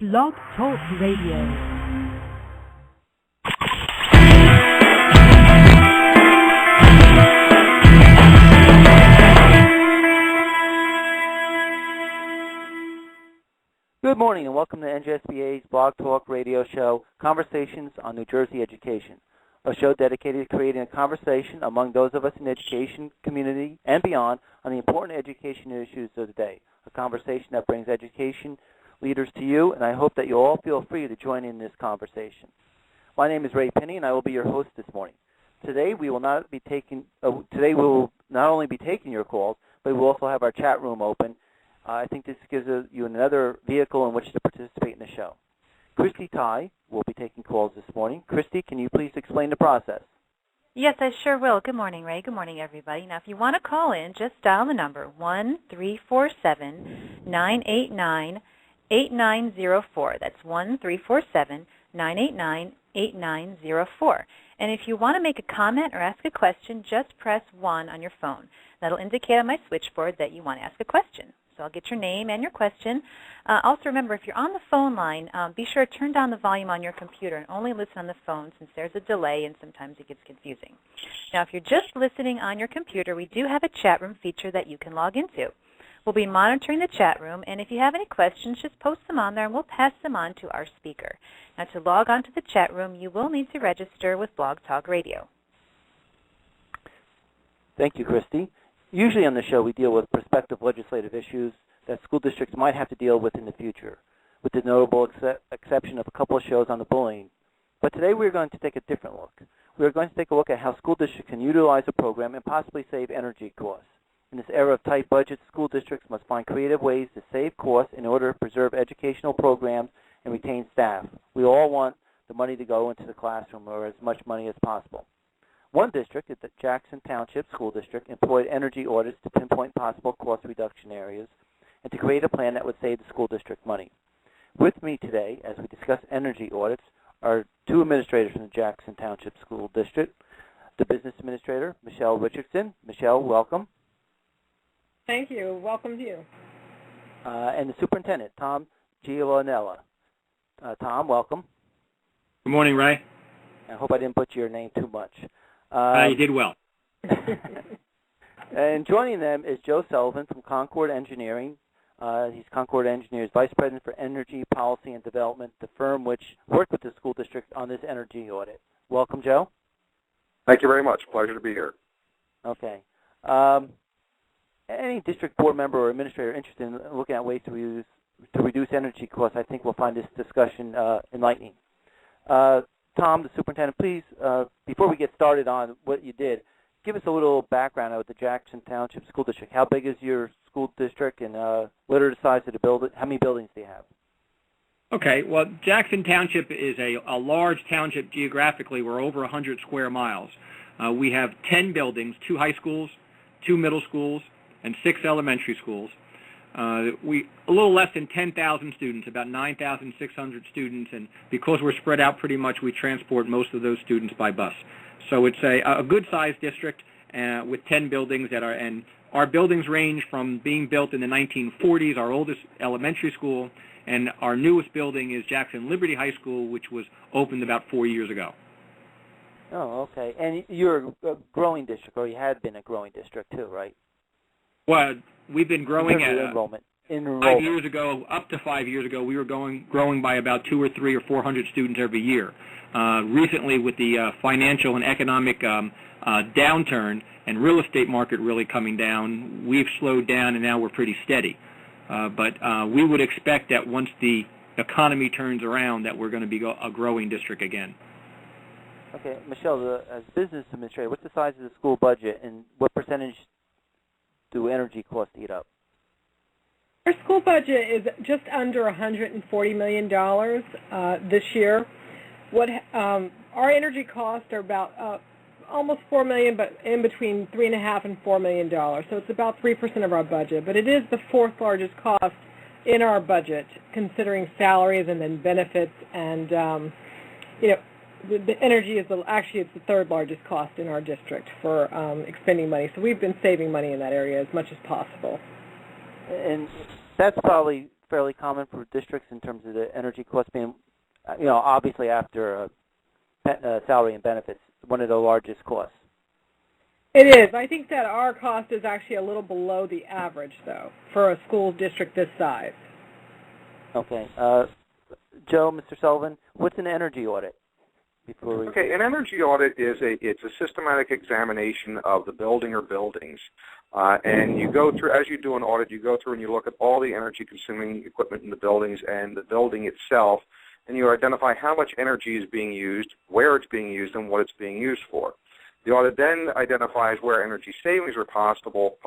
Blog Talk Radio. Good morning and welcome to NJSBA's Blog Talk Radio show, Conversations on New Jersey Education, a show dedicated to creating a conversation among those of us in the education community and beyond on the important education issues of the day, a conversation that brings education leaders to you, and I hope that you all feel free to join in this conversation. My name is Ray Pinney, and I will be your host this morning. Today we will not only be taking your calls, but we will also have our chat room open. I think this gives you another vehicle in which to participate in the show. Christy Ty will be taking calls this morning. Christy, can you please explain the process? Yes, I sure will. Good morning, Ray. Good morning, everybody. Now, if you want to call in, just dial the number 1-347-989-8904. That's 1-347-989-8904. And if you want to make a comment or ask a question, just press 1 on your phone. That'll indicate on my switchboard that you want to ask a question. So I'll get your name and your question. Also remember, if you're on the phone line, be sure to turn down the volume on your computer and only listen on the phone since there's a delay and sometimes it gets confusing. Now, if you're just listening on your computer, we do have a chat room feature that you can log into. We'll be monitoring the chat room, and if you have any questions, just post them on there and we'll pass them on to our speaker. Now, to log on to the chat room, you will need to register with Blog Talk Radio. Thank you, Christy. Usually on the show, we deal with prospective legislative issues that school districts might have to deal with in the future, with the notable exception of a couple of shows on the bullying. But today we're going to take a different look. We're going to take a look at how school districts can utilize a program and possibly save energy costs. In this era of tight budgets, school districts must find creative ways to save costs in order to preserve educational programs and retain staff. We all want the money to go into the classroom, or as much money as possible. One district, the Jackson Township School District, employed energy audits to pinpoint possible cost reduction areas and to create a plan that would save the school district money. With me today, as we discuss energy audits, are two administrators from the Jackson Township School District, the business administrator, Michelle Richardson. Michelle, welcome. Thank you. Welcome to you. And the superintendent, Tom Giovanella. Tom, welcome. Good morning, Ray. I hope I didn't butcher your name too much. You did well. And joining them is Joe Sullivan from Concord Engineering. He's Concord Engineers Vice President for Energy Policy and Development, the firm which worked with the school district on this energy audit. Welcome, Joe. Thank you very much. Pleasure to be here. Okay. Any district board member or administrator interested in looking at ways to reduce energy costs, I think will find this discussion enlightening. Tom, the superintendent, please, before we get started on what you did, give us a little background of the Jackson Township School District. How big is your school district, and what are the size of the building? How many buildings do you have? Okay, well, Jackson Township is a large township geographically. We're over 100 square miles. We have 10 buildings, 2 high schools, 2 middle schools, and 6 elementary schools. We a little less than 10,000 students, about 9,600 students, and because we're spread out pretty much, we transport most of those students by bus. So it's a good-sized district with 10 buildings and our buildings range from being built in the 1940s, our oldest elementary school, and our newest building is Jackson Liberty High School, which was opened about 4 years ago. Oh, okay. And you're a growing district, or you had been a growing district too, right? Well, we've been growing at enrollment. 5 years ago, up to 5 years ago, we were growing by about 200 or 300 or 400 students every year. Recently, with the financial and economic downturn and real estate market really coming down, we've slowed down, and now we're pretty steady. But we would expect that once the economy turns around, that we're going to be a growing district again. Okay, Michelle, as business administrator, what's the size of the school budget, and what percentage do energy costs eat up? Our school budget is just under $140 million this year. Our energy costs are about almost $4 million, but in between $3.5 and $4 million. So it's about 3% of our budget. But it is the 4th largest cost in our budget, considering salaries and then benefits. And the energy is actually it's the 3rd largest cost in our district for expending money. So we've been saving money in that area as much as possible. And that's probably fairly common for districts in terms of the energy costs being, obviously after salary and benefits, one of the largest costs? It is. I think that our cost is actually a little below the average, though, for a school district this size. Okay. Joe, Mr. Sullivan, what's an energy audit? Okay, an energy audit it's a systematic examination of the building or buildings. And you go through, as you do an audit, you go through and you look at all the energy-consuming equipment in the buildings and the building itself, and you identify how much energy is being used, where it's being used, and what it's being used for. The audit then identifies where energy savings are possible,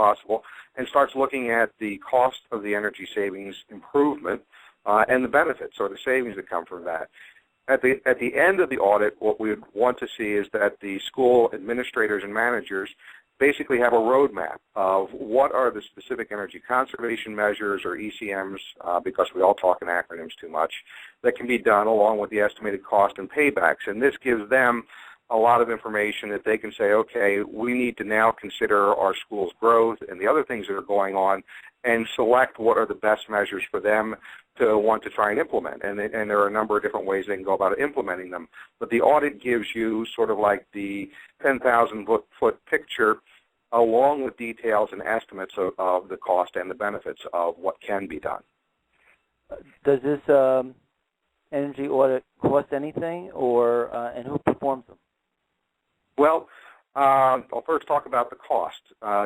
and starts looking at the cost of the energy savings improvement and the benefits or the savings that come from that. At the end of the audit, what we would want to see is that the school administrators and managers basically have a roadmap of what are the specific energy conservation measures or ECMs, because we all talk in acronyms too much, that can be done along with the estimated cost and paybacks. And this gives them a lot of information that they can say, okay, we need to now consider our school's growth and the other things that are going on and select what are the best measures for them to want to try and implement. And there are a number of different ways they can go about implementing them. But the audit gives you sort of like the 10,000-foot picture along with details and estimates of the cost and the benefits of what can be done. Does this energy audit cost anything, or and who performs them? Well, I'll first talk about the cost.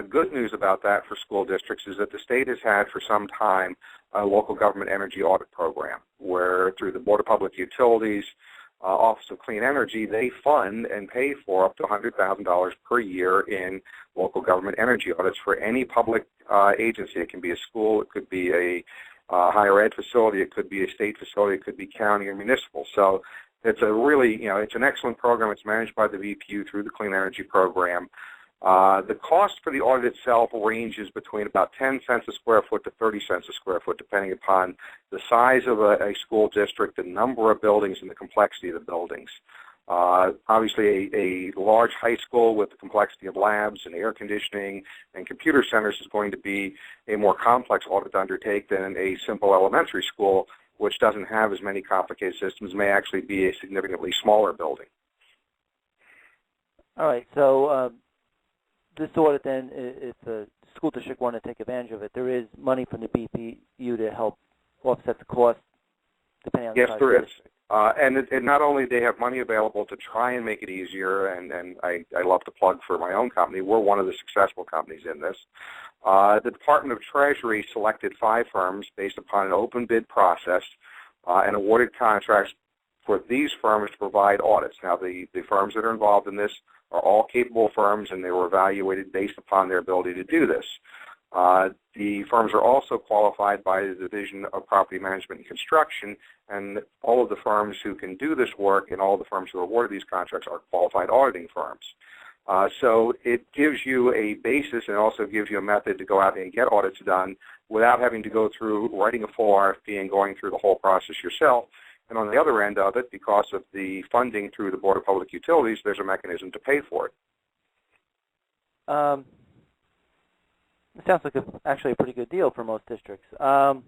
Good news about that for school districts is that the state has had for some time a local government energy audit program where through the Board of Public Utilities, Office of Clean Energy, they fund and pay for up to $100,000 per year in local government energy audits for any public agency. It can be a school, it could be a higher ed facility, it could be a state facility, it could be county or municipal. So it's a really, it's an excellent program. It's managed by the BPU through the Clean Energy Program. The cost for the audit itself ranges between about 10 cents a square foot to 30 cents a square foot, depending upon the size of a school district, the number of buildings, and the complexity of the buildings. Obviously, a large high school with the complexity of labs and air conditioning and computer centers is going to be a more complex audit to undertake than a simple elementary school, which doesn't have as many complicated systems, may actually be a significantly smaller building. All right, so this audit then, if the school district want to take advantage of it, there is money from the BPU to help offset the cost, depending on the size Yes, there of the is. And not only do they have money available to try and make it easier, and I love to plug for my own company, we're one of the successful companies in this. The Department of Treasury selected 5 firms based upon an open bid process and awarded contracts for these firms to provide audits. Now, the firms that are involved in this are all capable firms, and they were evaluated based upon their ability to do this. The firms are also qualified by the Division of Property Management and Construction, and all of the firms who can do this work and all of the firms who are awarded these contracts are qualified auditing firms. So it gives you a basis and also gives you a method to go out and get audits done without having to go through writing a full RFP and going through the whole process yourself. And on the other end of it, because of the funding through the Board of Public Utilities, there's a mechanism to pay for it. It sounds like actually a pretty good deal for most districts. Mr.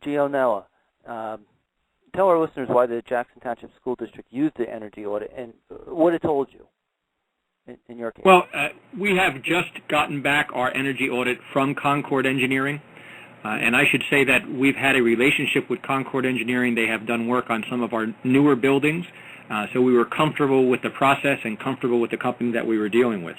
Gianella, tell our listeners why the Jackson Township School District used the energy audit and what it told you in your case. Well, we have just gotten back our energy audit from Concord Engineering. And I should say that we've had a relationship with Concord Engineering. They have done work on some of our newer buildings. So we were comfortable with the process and comfortable with the company that we were dealing with.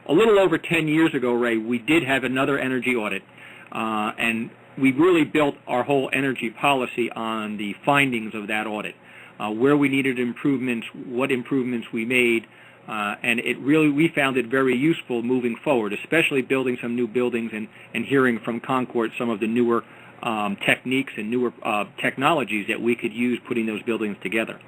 A little over 10 years ago, Ray, we did have another energy audit. And we really built our whole energy policy on the findings of that audit, where we needed improvements, what improvements we made. And we found it very useful moving forward, especially building some new buildings and hearing from Concord some of the newer techniques and newer technologies that we could use putting those buildings together.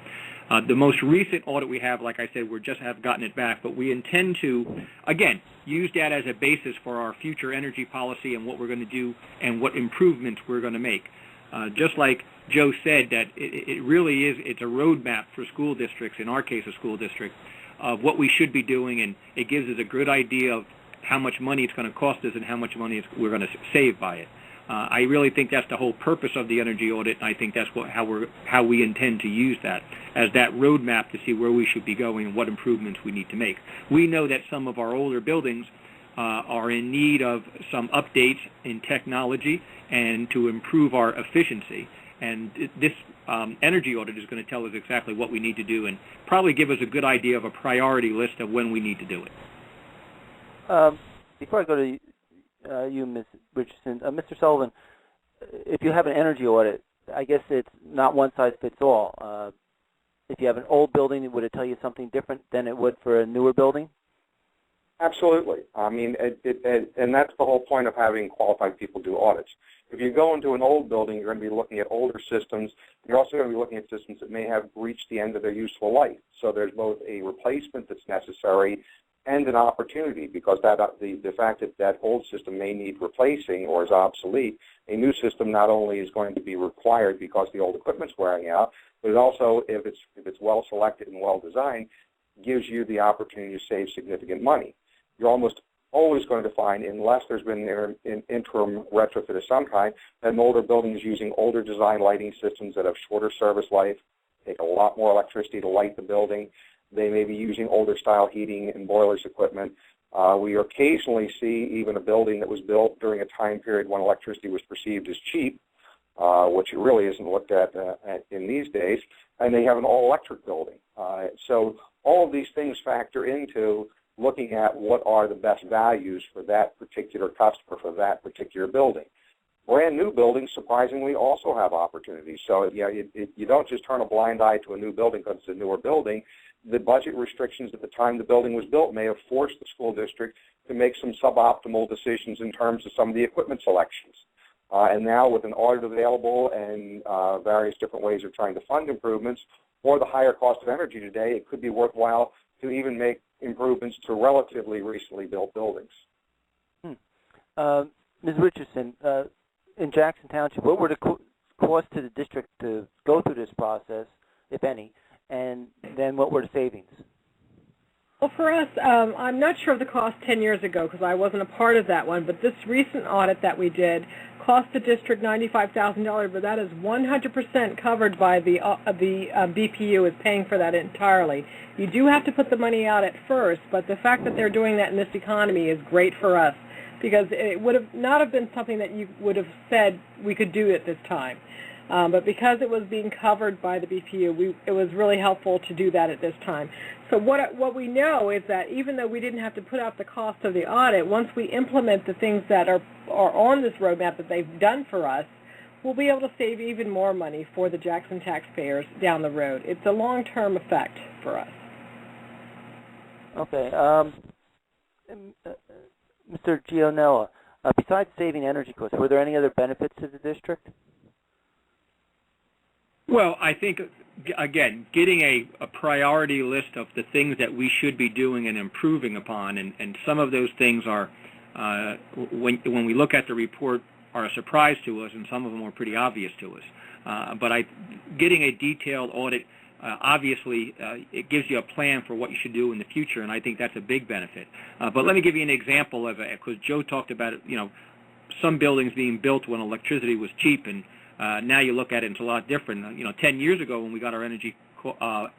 The most recent audit we have, like I said, we just have gotten it back, but we intend to, again, use that as a basis for our future energy policy and what we're going to do and what improvements we're going to make. Just like Joe said, that it really is, it's a roadmap for school districts, in our case a school district, of what we should be doing, and it gives us a good idea of how much money it's going to cost us and how much money we're going to save by it. I really think that's the whole purpose of the energy audit, and I think that's how we intend to use that as that roadmap to see where we should be going and what improvements we need to make. We know that some of our older buildings are in need of some updates in technology and to improve our efficiency. And this energy audit is going to tell us exactly what we need to do and probably give us a good idea of a priority list of when we need to do it. Before I go to you, Ms. Richardson, Mr. Sullivan, if you have an energy audit, I guess it's not one size fits all. If you have an old building, would it tell you something different than it would for a newer building? Absolutely. I mean, and that's the whole point of having qualified people do audits. If you go into an old building, you're going to be looking at older systems. You're also going to be looking at systems that may have reached the end of their useful life. So there's both a replacement that's necessary and an opportunity, because the fact that that old system may need replacing or is obsolete, a new system not only is going to be required because the old equipment's wearing out, but it also, if it's well selected and well designed, gives you the opportunity to save significant money. You're almost always going to find, unless there's been an interim retrofit of some kind, that an older building is using older design lighting systems that have shorter service life, take a lot more electricity to light the building. They may be using older style heating and boilers equipment. We occasionally see even a building that was built during a time period when electricity was perceived as cheap, which it really isn't looked at in these days, and they have an all-electric building. So all of these things factor into looking at what are the best values for that particular customer for that particular building. Brand new buildings, surprisingly, also have opportunities. So you don't just turn a blind eye to a new building because it's a newer building. The budget restrictions at the time the building was built may have forced the school district to make some suboptimal decisions in terms of some of the equipment selections. And now with an audit available and various different ways of trying to fund improvements, or the higher cost of energy today, it could be worthwhile to even make improvements to relatively recently built buildings. Ms. Richardson, in Jackson Township, what were the costs to the district to go through this process, if any, and then what were the savings? Well, for us, I'm not sure of the cost 10 years ago because I wasn't a part of that one, but this recent audit that we did cost the district $95,000, but that is 100% covered by the BPU is paying for that entirely. You do have to put the money out at first, but the fact that they're doing that in this economy is great for us because it would have not have been something that you would have said we could do at this time. But because it was being covered by the BPU, it was really helpful to do that at this time. So what we know is that even though we didn't have to put out the cost of the audit, once we implement the things that are on this roadmap that they've done for us, we'll be able to save even more money for the Jackson taxpayers down the road. It's a long-term effect for us. Okay. Mr. Gionella, besides saving energy costs, were there any other benefits to the district? Well, I think, again, getting a priority list of the things that we should be doing and improving upon, and some of those things are, when we look at the report, are a surprise to us, and some of them are pretty obvious to us. But getting a detailed audit, obviously, it gives you a plan for what you should do in the future, and I think that's a big benefit. But let me give you an example of it, because Joe talked about, some buildings being built when electricity was cheap, and now you look at it, it's a lot different. 10 years ago when we got our energy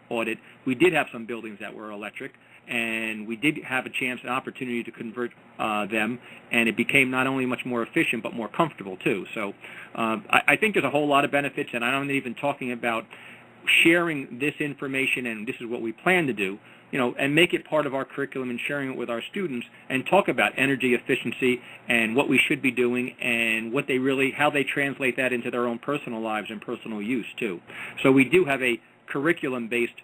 audit, we did have some buildings that were electric, and we did have an opportunity to convert them, and it became not only much more efficient but more comfortable too. So I think there's a whole lot of benefits, and I'm not even talking about sharing this information, and this is what we plan to do, and make it part of our curriculum and sharing it with our students and talk about energy efficiency and what we should be doing and how they translate that into their own personal lives and personal use too. So we do have a curriculum-based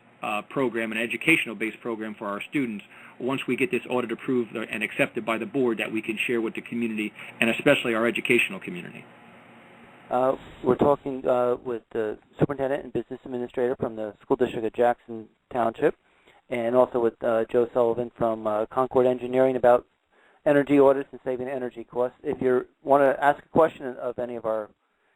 program, an educational-based program for our students once we get this audit approved and accepted by the board that we can share with the community and especially our educational community. We're talking with the superintendent and business administrator from the school district of Jackson Township, and also with Joe Sullivan from Concord Engineering about energy audits and saving energy costs. If you want to ask a question of any of our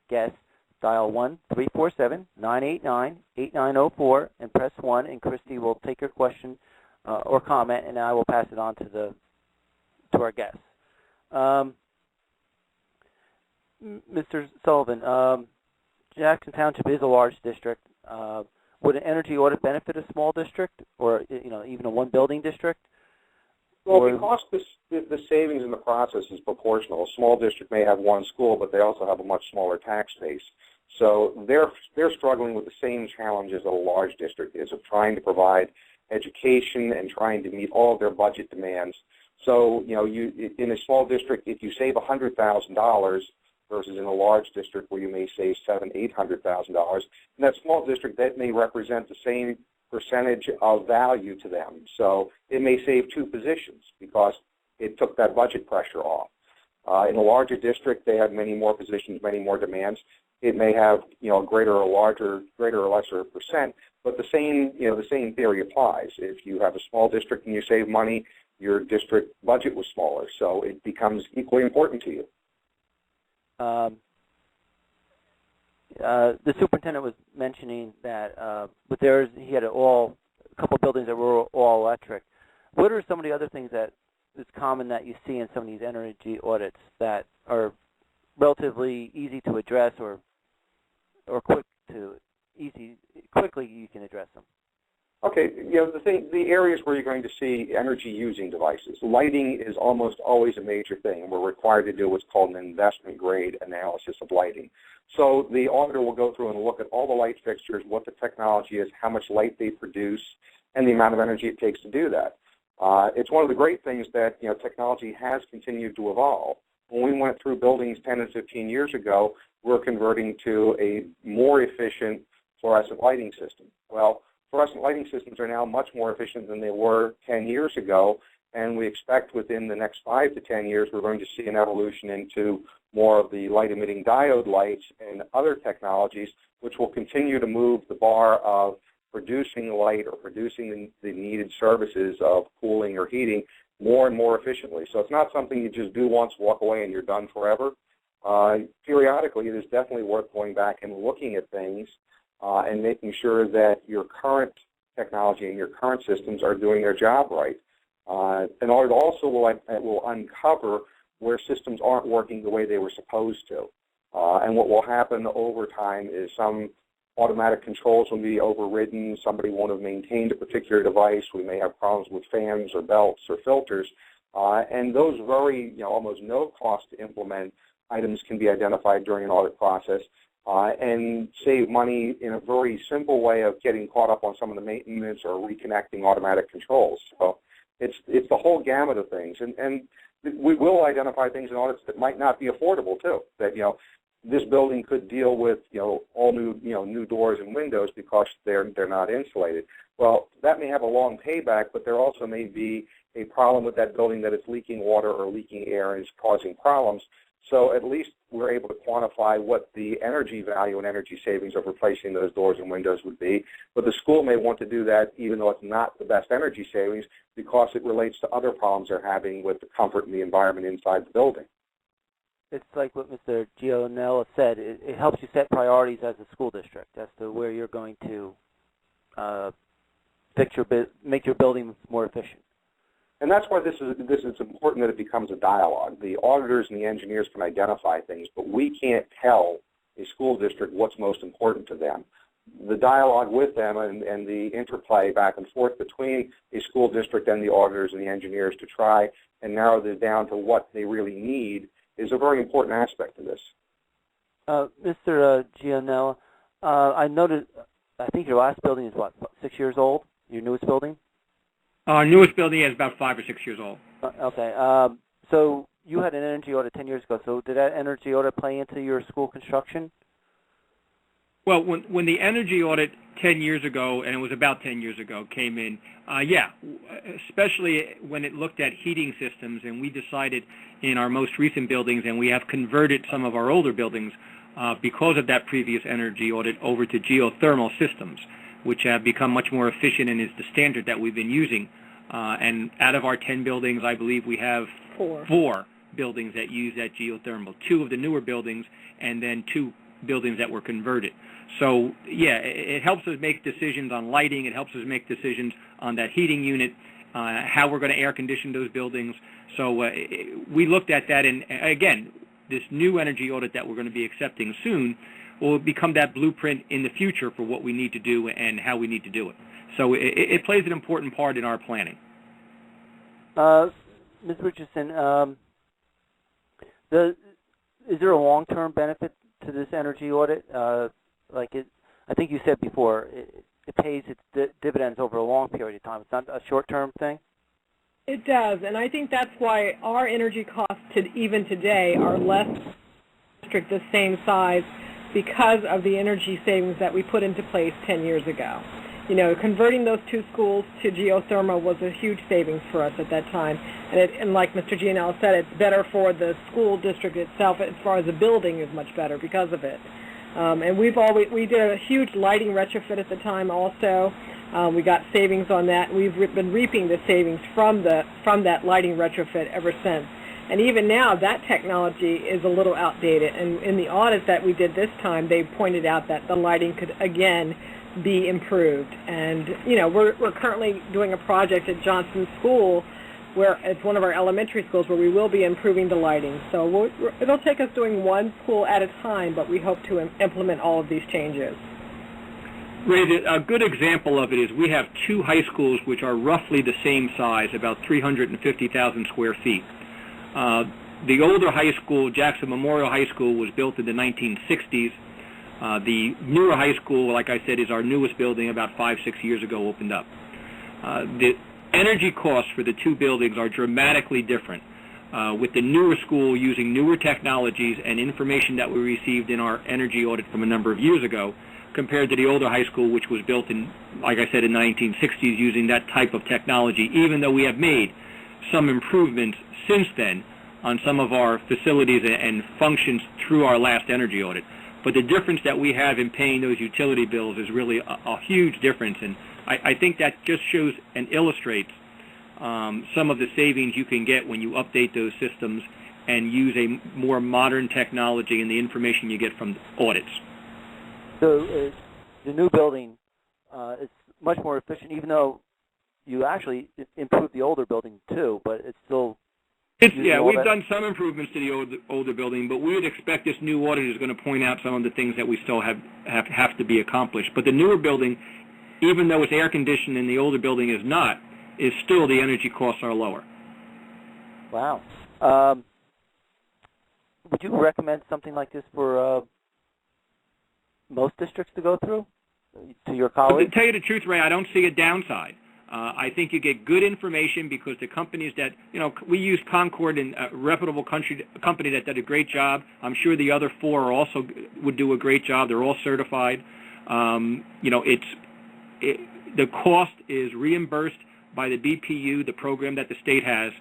guests, dial 1-347-989-8904 and press 1, and Christy will take your question or comment, and I will pass it on to our guests. Mr. Sullivan, Jackson Township is a large district. Would an energy audit benefit a small district, or even a one-building district? Well, because the savings in the process is proportional. A small district may have one school, but they also have a much smaller tax base. So they're struggling with the same challenges that a large district is, of trying to provide education and trying to meet all of their budget demands. So, in a small district, if you save $100,000 versus in a large district where you may save $800,000, in that small district, that may represent the same percentage of value to them. So it may save 2 positions because it took that budget pressure off. In a larger district, they have many more positions, many more demands. It may have, a greater or lesser percent, but the same theory applies. If you have a small district and you save money, your district budget was smaller, so it becomes equally important to you. The superintendent was mentioning that with theirs, he had a couple buildings that were all electric. What are some of the other things that is common that you see in some of these energy audits that are relatively easy to address or quickly you can address them? Okay, the areas where you're going to see energy-using devices. Lighting is almost always a major thing, and we're required to do what's called an investment-grade analysis of lighting. So the auditor will go through and look at all the light fixtures, what the technology is, how much light they produce, and the amount of energy it takes to do that. It's one of the great things that technology has continued to evolve. When we went through buildings 10 and 15 years ago, we're converting to a more efficient fluorescent lighting system. Well, fluorescent lighting systems are now much more efficient than they were 10 years ago, and we expect within the next 5 to 10 years we're going to see an evolution into more of the light-emitting diode lights and other technologies, which will continue to move the bar of producing light or producing the needed services of cooling or heating more and more efficiently. So it's not something you just do once, walk away, and you're done forever. Periodically, it is definitely worth going back and looking at things and making sure that your current technology and your current systems are doing their job right. An audit also will uncover where systems aren't working the way they were supposed to. And what will happen over time is some automatic controls will be overridden, somebody won't have maintained a particular device, we may have problems with fans or belts or filters, and those very, almost no cost to implement items can be identified during an audit process and save money in a very simple way of getting caught up on some of the maintenance or reconnecting automatic controls. So it's the whole gamut of things, and we will identify things in audits that might not be affordable too. That this building could deal with all new doors and windows because they're not insulated. Well, that may have a long payback, but there also may be a problem with that building that it's leaking water or leaking air and is causing problems. So at least we're able to quantify what the energy value and energy savings of replacing those doors and windows would be. But the school may want to do that even though it's not the best energy savings because it relates to other problems they're having with the comfort and the environment inside the building. It's like what Mr. Gianella said. It helps you set priorities as a school district as to where you're going to make your building more efficient. And that's why this is important that it becomes a dialogue. The auditors and the engineers can identify things, but we can't tell a school district what's most important to them. The dialogue with them and the interplay back and forth between a school district and the auditors and the engineers to try and narrow this down to what they really need is a very important aspect of this. Mr. Gianella, I noticed, I think your last building is, 6 years old, your newest building? Our newest building is about 5 or 6 years old. Okay. So you had an energy audit 10 years ago. So did that energy audit play into your school construction? Well, when the energy audit 10 years ago, and it was about 10 years ago, came in, especially when it looked at heating systems, and we decided in our most recent buildings, and we have converted some of our older buildings because of that previous energy audit over to geothermal systems, which have become much more efficient and is the standard that we've been using. And out of our 10 buildings, I believe we have four buildings that use that geothermal, 2 of the newer buildings, and then 2 buildings that were converted. So, it helps us make decisions on lighting. It helps us make decisions on that heating unit, how we're going to air condition those buildings. So we looked at that, and again, this new energy audit that we're going to be accepting soon will become that blueprint in the future for what we need to do and how we need to do it. So it plays an important part in our planning. Ms. Richardson, is there a long-term benefit to this energy audit? I think you said before, it pays its dividends over a long period of time. It's not a short-term thing? It does, and I think that's why our energy costs even today are less district the same size because of the energy savings that we put into place 10 years ago. You know, converting those 2 schools to geothermal was a huge savings for us at that time. And like Mr. Gianella said, it's better for the school district itself as far as the building is much better because of it. And we did a huge lighting retrofit at the time also. We got savings on that. We've been reaping the savings from that lighting retrofit ever since. And even now, that technology is a little outdated. And in the audit that we did this time, they pointed out that the lighting could, again, be improved. And, you know, we're currently doing a project at Johnson School where it's one of our elementary schools where we will be improving the lighting. So it'll take us doing one school at a time, but we hope to implement all of these changes. Ray, a good example of it is we have 2 high schools which are roughly the same size, about 350,000 square feet. The older high school, Jackson Memorial High School, was built in the 1960s. The newer high school, like I said, is our newest building, about 5-6 years ago opened up. The energy costs for the 2 buildings are dramatically different. With the newer school using newer technologies and information that we received in our energy audit from a number of years ago, compared to the older high school, which was built in, like I said, in the 1960s using that type of technology, even though we have made some improvements since then on some of our facilities and functions through our last energy audit. But the difference that we have in paying those utility bills is really a huge difference, and I think that just shows and illustrates some of the savings you can get when you update those systems and use a more modern technology and the information you get from audits. So the new building is much more efficient, even though you actually improved the older building too, but it's still... Yeah, we've done some improvements to the older building, but we would expect this new audit is going to point out some of the things that we still have to be accomplished. But the newer building, even though it's air conditioned and the older building is not, is still the energy costs are lower. Wow. Would you recommend something like this for most districts to go through, to your colleagues? To tell you the truth, Ray, I don't see a downside. I think you get good information because the companies that, you know, we use Concord, and a reputable company that did a great job. I'm sure the other 4 also would do a great job. They're all certified. You know, the cost is reimbursed by the BPU, the program that the state has.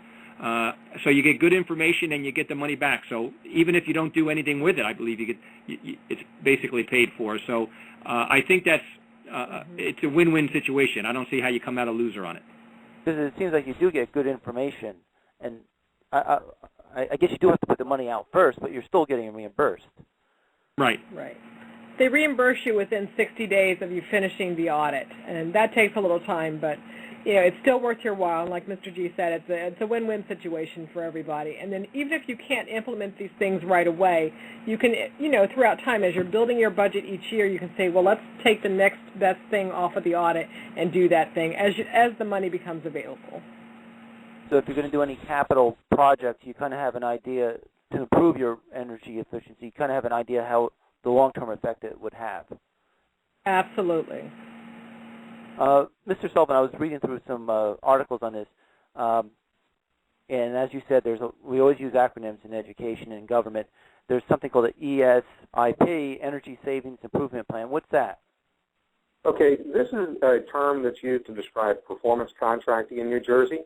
So you get good information and you get the money back. So even if you don't do anything with it, I believe it's basically paid for. So I think that's it's a win-win situation. I don't see how you come out a loser on it. Because it seems like you do get good information, and I guess you do have to put the money out first, but you're still getting reimbursed. Right. Right. They reimburse you within 60 days of you finishing the audit, and that takes a little time, but you know, it's still worth your while. And like Mr. G said, it's a win-win situation for everybody. And then even if you can't implement these things right away, you can, you know, throughout time, as you're building your budget each year, you can say, well, let's take the next best thing off of the audit and do that thing as the money becomes available. So if you're going to do any capital projects, you kind of have an idea to improve your energy efficiency. You kind of have an idea how the long-term effect it would have. Absolutely. Mr. Sullivan, I was reading through some articles on this, and as you said, we always use acronyms in education and government. There's something called the ESIP, Energy Savings Improvement Plan. What's that? Okay, this is a term that's used to describe performance contracting in New Jersey.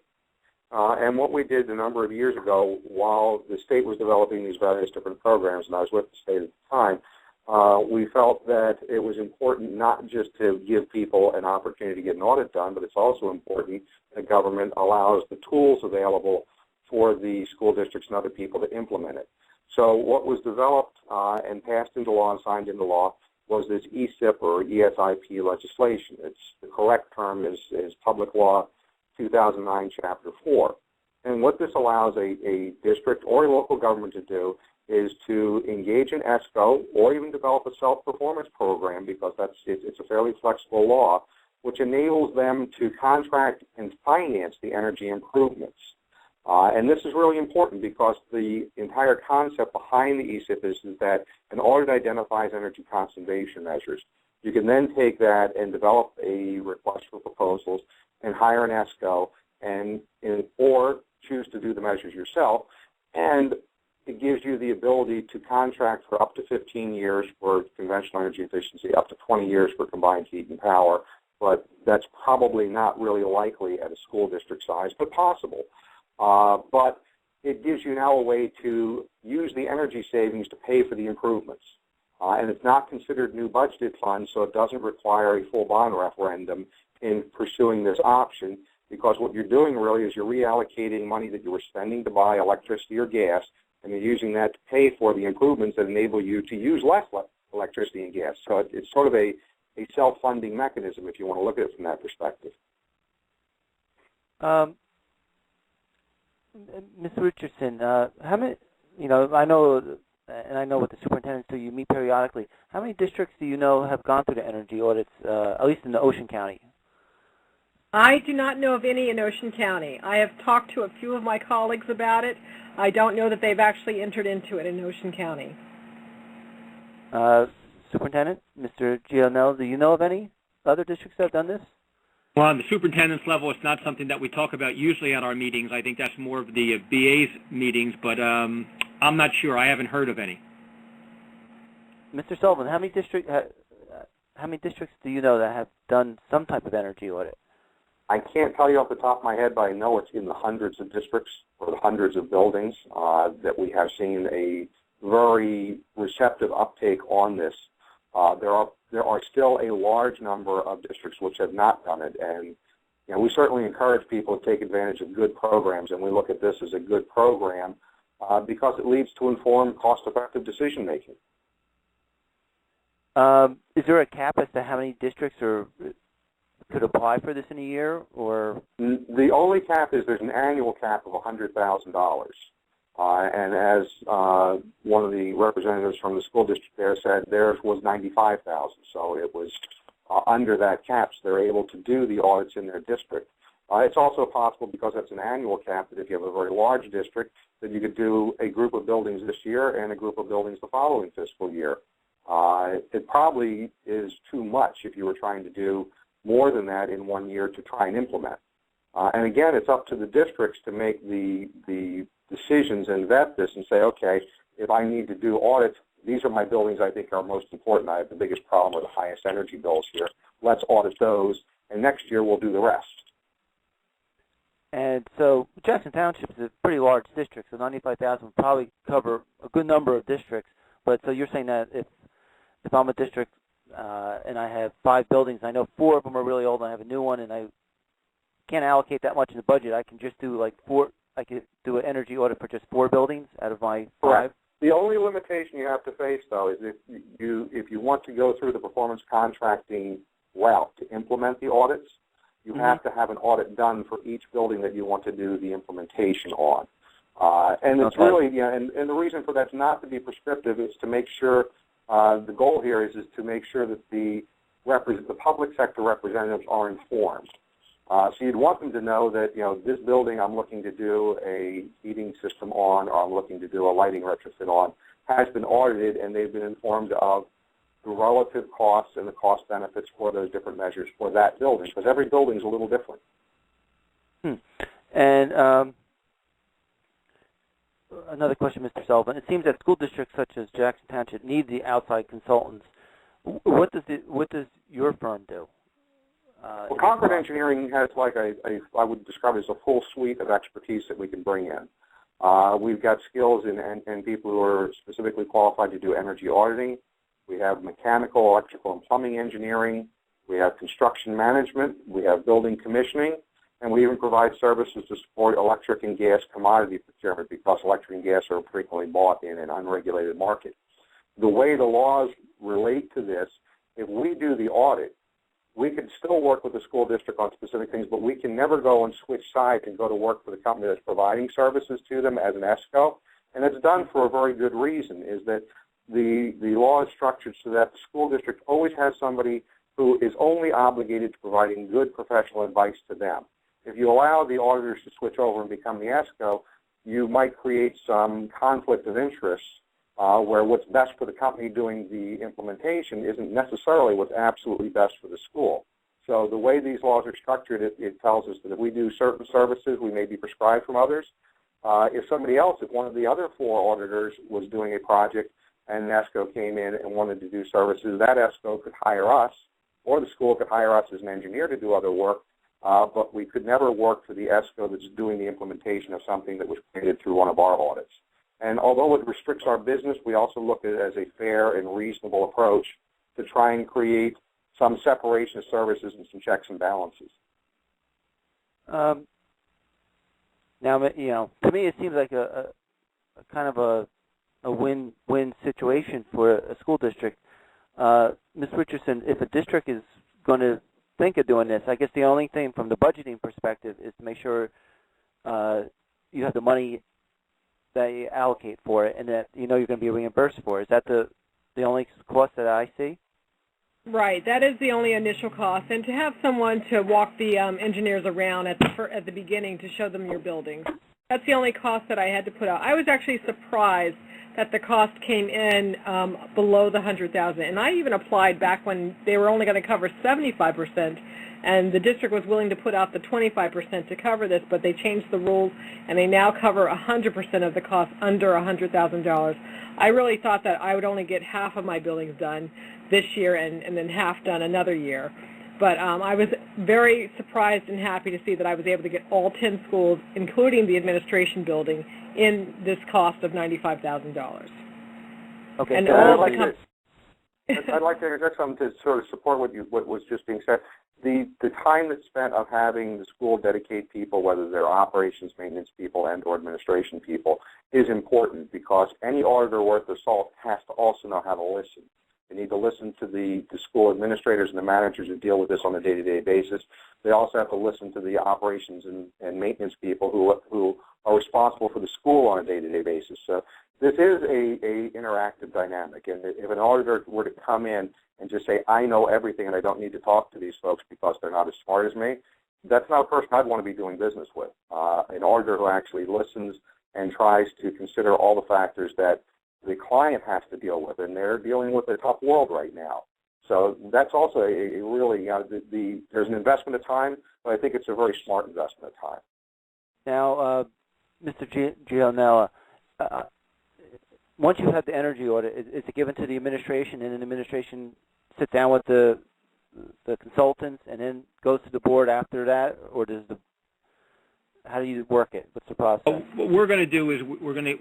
And what we did a number of years ago, while the state was developing these various different programs, and I was with the state at the time, we felt that it was important not just to give people an opportunity to get an audit done, but it's also important that government allows the tools available for the school districts and other people to implement it. So what was developed and passed into law and signed into law was this ESIP or ESIP legislation. The correct term is Public Law 2009, Chapter 4. And what this allows a district or a local government to do is to engage in ESCO or even develop a self-performance program, because it's a fairly flexible law, which enables them to contract and finance the energy improvements. And this is really important because the entire concept behind the ESIF is that an audit identifies energy conservation measures. You can then take that and develop a request for proposals and hire an ESCO or choose to do the measures yourself. And it gives you the ability to contract for up to 15 years for conventional energy efficiency, up to 20 years for combined heat and power. But that's probably not really likely at a school district size, but possible. But it gives you now a way to use the energy savings to pay for the improvements. And it's not considered new budgeted funds, so it doesn't require a full bond referendum in pursuing this option, because what you're doing really is you're reallocating money that you were spending to buy electricity or gas, and you're using that to pay for the improvements that enable you to use less electricity and gas. So it's sort of a self-funding mechanism, if you want to look at it from that perspective. Ms. Richardson, how many, I know, and I know what the superintendents do, you meet periodically. How many districts do you know have gone through the energy audits, at least in the Ocean County? I do not know of any in Ocean County. I have talked to a few of my colleagues about it. I don't know that they've actually entered into it in Ocean County. Superintendent, Mr. Gionel, do you know of any other districts that have done this? Well, on the superintendent's level, it's not something that we talk about usually at our meetings. I think that's more of the BA's meetings, but I'm not sure. I haven't heard of any. Mr. Sullivan, how many districts do you know that have done some type of energy audit? I can't tell you off the top of my head, but I know it's in the hundreds of districts or the hundreds of buildings that we have seen a very receptive uptake on this. There are still a large number of districts which have not done it, and we certainly encourage people to take advantage of good programs, and we look at this as a good program because it leads to informed, cost-effective decision making. Is there a cap as to how many districts could apply for this in a year, or? The only cap is there's an annual cap of $100,000. And as one of the representatives from the school district there said, theirs was $95,000, so it was under that cap, so they're able to do the audits in their district. It's also possible, because that's an annual cap, that if you have a very large district, that you could do a group of buildings this year and a group of buildings the following fiscal year. It probably is too much if you were trying to do more than that in 1 year to try and implement. And again, it's up to the districts to make the decisions and vet this and say, okay, if I need to do audits, these are my buildings I think are most important. I have the biggest problem with the highest energy bills here. Let's audit those, and next year we'll do the rest. And so Jackson Township is a pretty large district, so 95,000 would probably cover a good number of districts. But so you're saying that if I'm a district and I have 5 buildings, I know 4 of them are really old, and I have a new one, and I can't allocate that much in the budget, I can just do like 4. I could do an energy audit for just 4 buildings out of my 5. Correct. The only limitation you have to face, though, is if you want to go through the performance contracting route to implement the audits, you have to have an audit done for each building that you want to do the implementation on. And it's really, and the reason for that's not to be prescriptive is to make sure, the goal here is to make sure that the public sector representatives are informed. So you'd want them to know that, this building I'm looking to do a heating system on, or I'm looking to do a lighting retrofit on, has been audited, and they've been informed of the relative costs and the cost benefits for those different measures for that building, because every building is a little different. And another question, Mr. Sullivan. It seems that school districts such as Jackson Township need the outside consultants. What does your firm do? Well, Concord Engineering has I would describe it as a full suite of expertise that we can bring in. We've got skills and people who are specifically qualified to do energy auditing. We have mechanical, electrical, and plumbing engineering. We have construction management. We have building commissioning. And we even provide services to support electric and gas commodity procurement, because electric and gas are frequently bought in an unregulated market. The way the laws relate to this, if we do the audit, we can still work with the school district on specific things, but we can never go and switch sides and go to work for the company that's providing services to them as an ESCO, And it's done for a very good reason, is that the law is structured so that the school district always has somebody who is only obligated to providing good professional advice to them. If you allow the auditors to switch over and become the ESCO, you might create some conflict of interest where what's best for the company doing the implementation isn't necessarily what's absolutely best for the school. So the way these laws are structured, it tells us that if we do certain services, we may be prescribed from others. If one of the other 4 auditors was doing a project and an ESCO came in and wanted to do services, that ESCO could hire us, or the school could hire us as an engineer to do other work, but we could never work for the ESCO that's doing the implementation of something that was created through one of our audits. And although it restricts our business, we also look at it as a fair and reasonable approach to try and create some separation of services and some checks and balances. Now, to me it seems like a kind of a win-win situation for a school district. Ms. Richardson, if a district is going to think of doing this, I guess the only thing from the budgeting perspective is to make sure you have the money that you allocate for it and that you're going to be reimbursed for it. Is that the only cost that I see? Right, that is the only initial cost, and to have someone to walk the engineers around at the beginning to show them your building. That's the only cost that I had to put out. I was actually surprised that the cost came in below the $100,000, and I even applied back when they were only going to cover 75%, and the district was willing to put out the 25% to cover this, but they changed the rules, and they now cover 100% of the cost under $100,000. I really thought that I would only get half of my buildings done this year and then half done another year. But I was very surprised and happy to see that I was able to get all 10 schools, including the administration building, in this cost of $95,000. Okay, and so all I'd like to interject something to sort of support what was just being said. The time that's spent of having the school dedicate people, whether they're operations, maintenance people, and or administration people, is important because any auditor worth their salt has to also know how to listen. They need to listen to the school administrators and the managers who deal with this on a day-to-day basis. They also have to listen to the operations and maintenance people who are responsible for the school on a day-to-day basis. So this is a interactive dynamic. And if an auditor were to come in and just say, I know everything and I don't need to talk to these folks because they're not as smart as me, that's not a person I'd want to be doing business with. An auditor who actually listens and tries to consider all the factors that the client has to deal with, and they're dealing with a tough world right now. So that's also a really, there's an investment of time, but I think it's a very smart investment of time. Now, Mr. Gianella, once you have the energy audit, is it given to the administration, and the administration sits down with the consultants and then goes to the board after that, or how do you work it? What's the process? What we're going to do is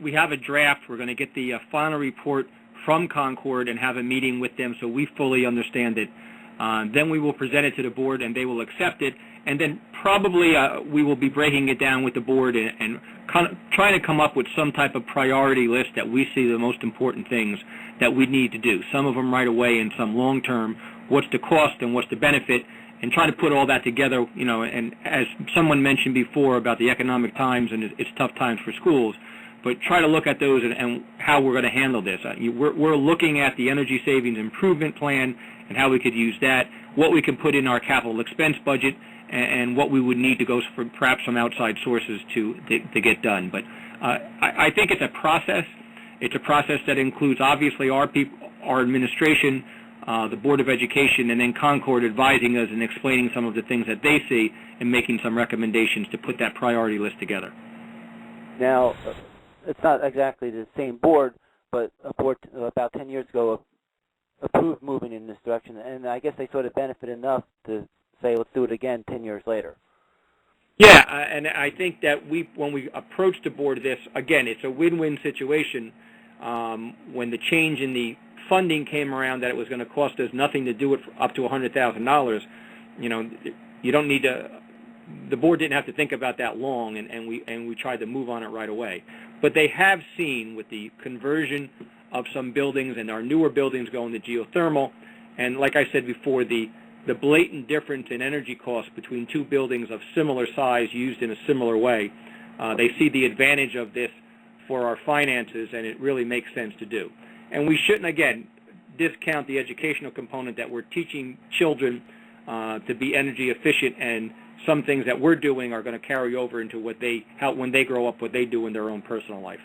we have a draft. We're going to get the final report from Concord and have a meeting with them so we fully understand it. Then we will present it to the board and they will accept it. And then probably we will be breaking it down with the board and trying to come up with some type of priority list that we see the most important things that we need to do. Some of them right away and some long term. What's the cost and what's the benefit? And trying to put all that together, and as someone mentioned before about the economic times and it's tough times for schools, but try to look at those and how we're going to handle this. We're looking at the energy savings improvement plan and how we could use that, what we can put in our capital expense budget, and what we would need to go for perhaps some outside sources to get done. But I think it's a process. It's a process that includes obviously our people, our administration, the Board of Education, and then Concord advising us and explaining some of the things that they see and making some recommendations to put that priority list together. Now, it's not exactly the same board, but a board about 10 years ago approved moving in this direction, and I guess they sort of benefit enough to say, let's do it again 10 years later. Yeah, and I think that when we approach the board of this, again, it's a win-win situation. When the change in the funding came around that it was going to cost us nothing to do it for up to $100,000, you don't need to. The board didn't have to think about that long, and we tried to move on it right away. But they have seen with the conversion of some buildings and our newer buildings going to geothermal, and like I said before, the blatant difference in energy costs between two buildings of similar size used in a similar way. They see the advantage of this for our finances, and it really makes sense to do. And we shouldn't, again, discount the educational component that we're teaching children to be energy efficient, and some things that we're doing are going to carry over into when they grow up, what they do in their own personal life.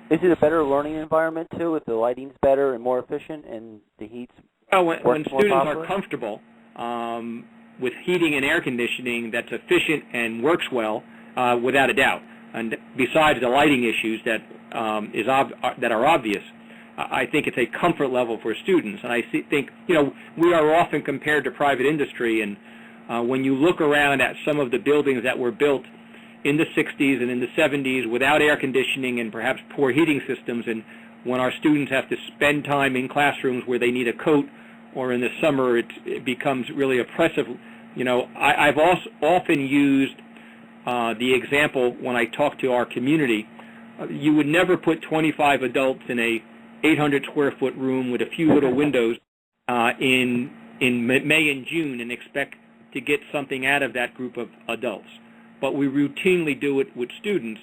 Is it a better learning environment, too, if the lighting's better and more efficient and the heat's when students are comfortable with heating and air conditioning that's efficient and works well, without a doubt, and besides the lighting issues that are obvious, I think it's a comfort level for students. And I think, we are often compared to private industry, and when you look around at some of the buildings that were built in the 60s and in the 70s without air conditioning and perhaps poor heating systems, and when our students have to spend time in classrooms where they need a coat, or in the summer it becomes really oppressive. I've also often used the example when I talk to our community. You would never put 25 adults in a 800 square foot room with a few little windows in May and June and expect to get something out of that group of adults. But we routinely do it with students,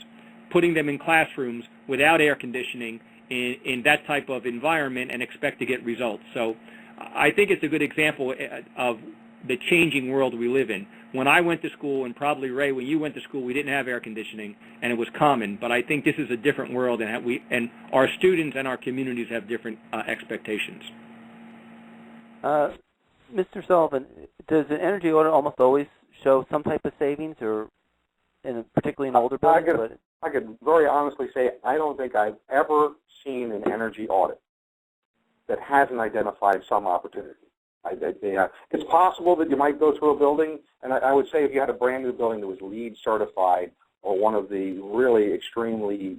putting them in classrooms without air conditioning in that type of environment, and expect to get results. So I think it's a good example of the changing world we live in. When I went to school, and probably Ray, when you went to school, we didn't have air conditioning, and it was common. But I think this is a different world, and our students and our communities have different expectations. Mr. Sullivan, does an energy audit almost always show some type of savings, or particularly in older buildings? I could very honestly say I don't think I've ever seen an energy audit that hasn't identified some opportunity. It's possible that you might go through a building, and I would say if you had a brand new building that was LEED certified, or one of the really extremely,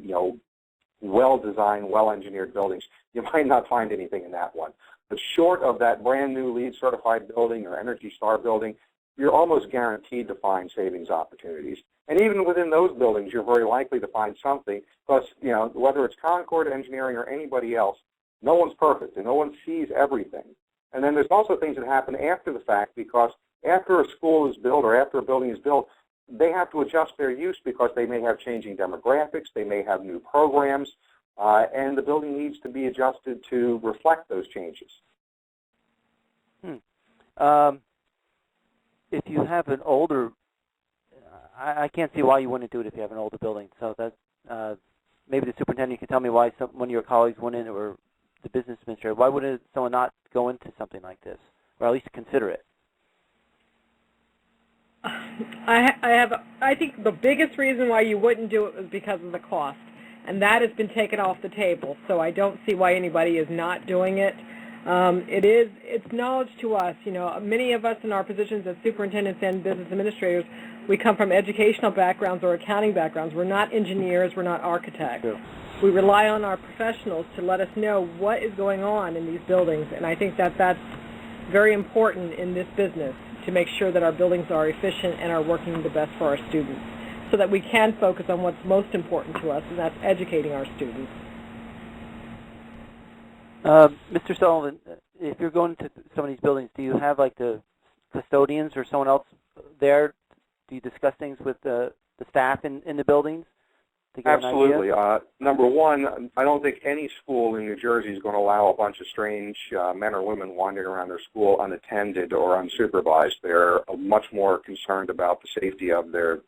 well-designed, well-engineered buildings, you might not find anything in that one. But short of that brand new LEED certified building or Energy Star building, you're almost guaranteed to find savings opportunities. And even within those buildings, you're very likely to find something, because, whether it's Concord Engineering or anybody else, no one's perfect and no one sees everything. And then there's also things that happen after the fact, because after a school is built or after a building is built, they have to adjust their use because they may have changing demographics, they may have new programs, and the building needs to be adjusted to reflect those changes. If you have an older, I can't see why you wouldn't do it if you have an older building. So that maybe the superintendent can tell me why one of your colleagues went in, or the business administrator. Why wouldn't someone not go into something like this, or at least consider it? I think the biggest reason why you wouldn't do it was because of the cost, and that has been taken off the table. So I don't see why anybody is not doing it. It's knowledge to us. Many of us in our positions as superintendents and business administrators, we come from educational backgrounds or accounting backgrounds. We're not engineers. We're not architects. Sure. We rely on our professionals to let us know what is going on in these buildings, and I think that that's very important in this business, to make sure that our buildings are efficient and are working the best for our students, so that we can focus on what's most important to us, and that's educating our students. Mr. Sullivan, if you're going to some of these buildings, do you have like the custodians or someone else there? Do you discuss things with the staff in the buildings? Absolutely. Number one, I don't think any school in New Jersey is going to allow a bunch of strange men or women wandering around their school unattended or unsupervised. They're much more concerned about the safety of the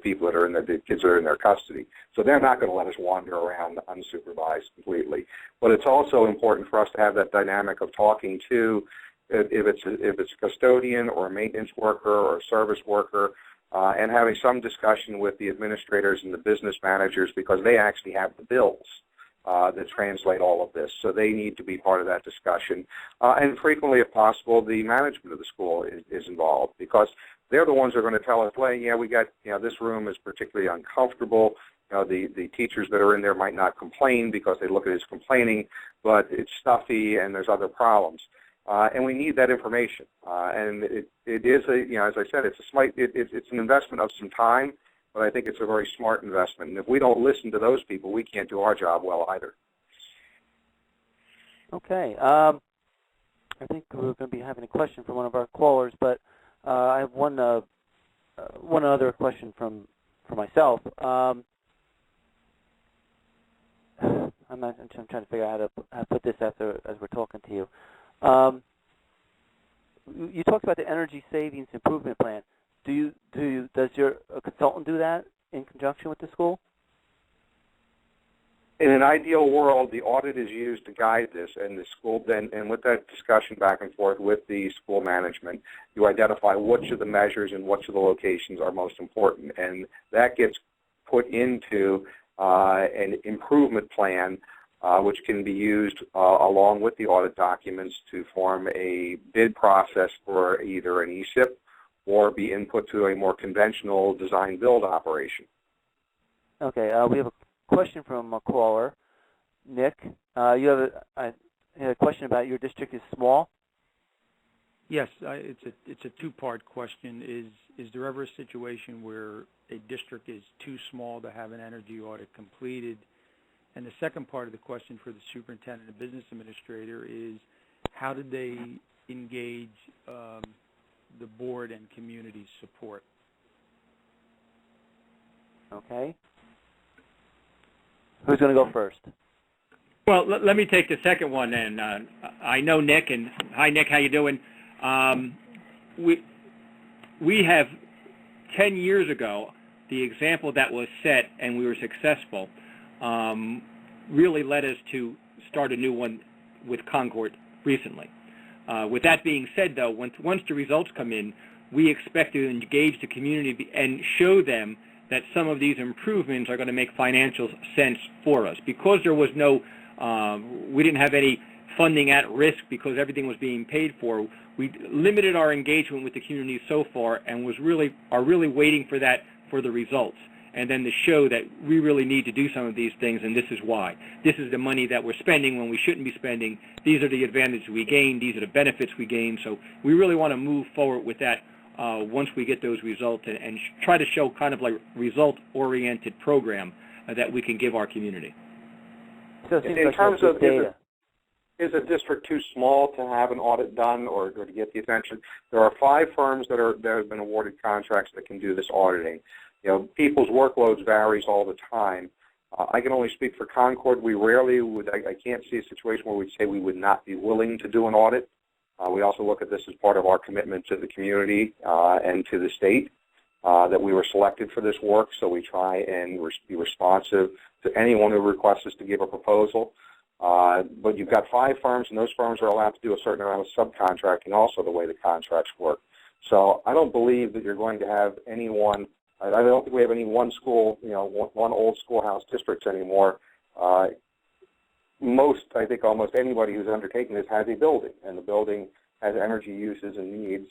people that are the kids that are in their custody. So they're not going to let us wander around unsupervised completely. But it's also important for us to have that dynamic of talking to, if it's a custodian or a maintenance worker or a service worker, and having some discussion with the administrators and the business managers, because they actually have the bills that translate all of this. So they need to be part of that discussion. And frequently, if possible, the management of the school is involved, because they're the ones who are going to tell us, well, yeah, we got, this room is particularly uncomfortable. The teachers that are in there might not complain because they look at it as complaining, but it's stuffy and there's other problems. And we need that information. And it is as I said, it's an investment of some time, but I think it's a very smart investment. And if we don't listen to those people, we can't do our job well either. Okay. I think we're going to be having a question from one of our callers, but I have one other question for myself. I'm trying to figure out how to put this as we're talking to you. You talked about the energy savings improvement plan. Does your consultant do that in conjunction with the school? In an ideal world, the audit is used to guide this, and the school then, and with that discussion back and forth with the school management, you identify which of the measures and which of the locations are most important, and that gets put into an improvement plan, which can be used along with the audit documents to form a bid process for either an ESIP or be input to a more conventional design-build operation. Okay, we have a question from a caller, Nick. You have a question about your district is small. Yes, it's a two-part question. Is there ever a situation where a district is too small to have an energy audit completed? And the second part of the question for the superintendent and business administrator is, how did they engage the board and community support? Okay. Who's going to go first? Well, let me take the second one then. I know Nick, and hi Nick, how you doing? We have 10 years ago, the example that was set and we were successful really led us to start a new one with Concord recently. With that being said, though, once the results come in, we expect to engage the community and show them that some of these improvements are going to make financial sense for us. Because there was no, we didn't have any funding at risk because everything was being paid for, we limited our engagement with the community so far and are really waiting for that, for the results. And then to show that we really need to do some of these things, and this is why. This is the money that we're spending when we shouldn't be spending. These are the advantages we gain. These are the benefits we gain. So we really want to move forward with that once we get those results and try to show kind of like result-oriented program that we can give our community. So in terms of data, is a district too small to have an audit done or to get the attention? There are 5 firms that have been awarded contracts that can do this auditing. You know, people's workloads varies all the time. I can only speak for Concord. We rarely would, I can't see a situation where we'd say we would not be willing to do an audit. We also look at this as part of our commitment to the community and to the state that we were selected for this work, so we try and be responsive to anyone who requests us to give a proposal. But you've got 5 firms, and those firms are allowed to do a certain amount of subcontracting also the way the contracts work. So I don't believe that you're going to have anyone, I don't think we have any one school, one old schoolhouse districts anymore. I think almost anybody who's undertaking this has a building, and the building has energy uses and needs.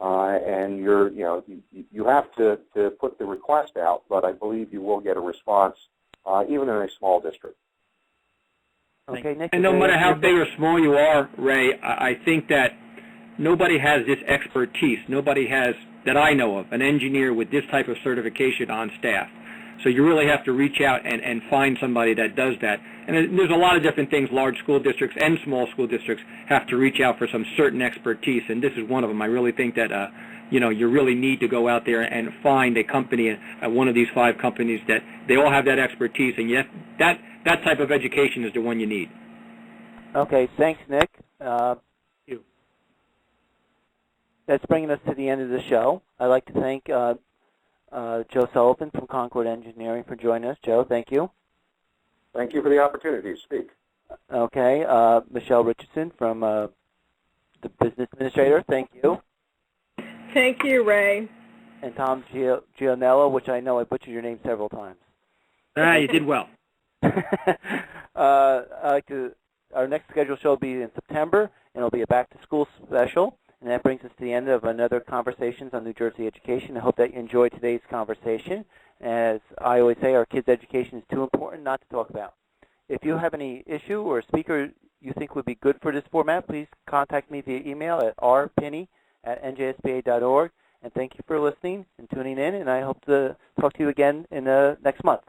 And you have to put the request out, but I believe you will get a response even in a small district. Okay, Nick. And no matter how big or small you are, Ray, I think that nobody has this expertise. Nobody has, that I know of, an engineer with this type of certification on staff. So you really have to reach out and find somebody that does that. And there's a lot of different things large school districts and small school districts have to reach out for some certain expertise, and this is one of them. I really think that you really need to go out there and find a company, one of these 5 companies, that they all have that expertise, and yet that type of education is the one you need. Okay, thanks, Nick. Thank you. That's bringing us to the end of the show. I'd like to thank Joe Sullivan from Concord Engineering for joining us. Joe, thank you. Thank you for the opportunity to speak. Okay, Michelle Richardson from the Business Administrator, thank you. Thank you, Ray. And Tom Gianello, which I know I butchered your name several times. You did well. Our next scheduled show will be in September, and it'll be a back-to-school special. And that brings us to the end of another Conversations on New Jersey Education. I hope that you enjoyed today's conversation. As I always say, our kids' education is too important not to talk about. If you have any issue or speaker you think would be good for this format, please contact me via email at rpinney@njsba.org. And thank you for listening and tuning in, and I hope to talk to you again in next month.